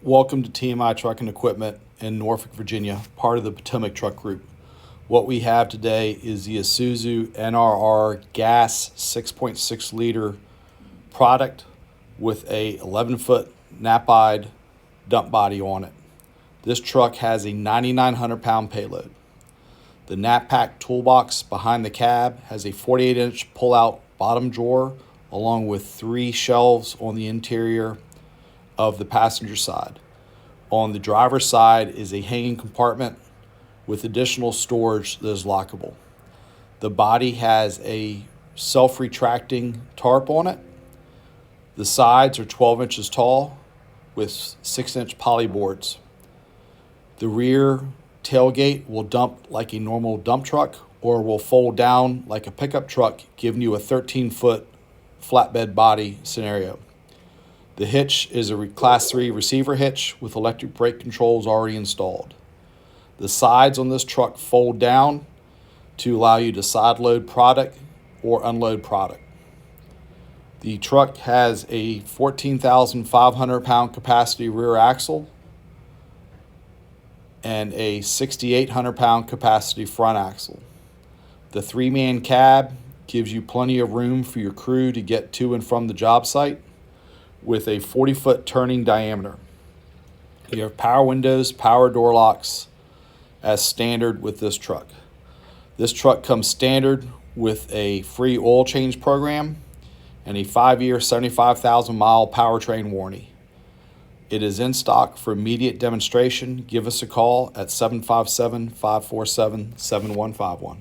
Welcome to TMI Truck and Equipment in Norfolk, Virginia, part of the Potomac Truck Group. What we have today is the Isuzu NRR gas 6.6 liter product with a 11-foot Knapheide dump body on it. This truck has a 9,900 pound payload. The Knapheide toolbox behind the cab has a 48-inch pull-out bottom drawer along with 3 shelves on the interior of the passenger side. On the driver's side is a hanging compartment with additional storage that is lockable. The body has a self-retracting tarp on it. The sides are 12 inches tall with 6-inch poly boards. The rear tailgate will dump like a normal dump truck or will fold down like a pickup truck, giving you a 13-foot flatbed body scenario. The hitch is a Class 3 receiver hitch with electric brake controls already installed. The sides on this truck fold down to allow you to side load product or unload product. The truck has a 14,500 pound capacity rear axle and a 6,800 pound capacity front axle. The 3-man cab gives you plenty of room for your crew to get to and from the job site with a 40-foot turning diameter. You have power windows, power door locks as standard with this truck. This truck comes standard with a free oil change program and a 5-year, 75,000 mile powertrain warranty. It is in stock for immediate demonstration. Give us a call at 757-547-7151.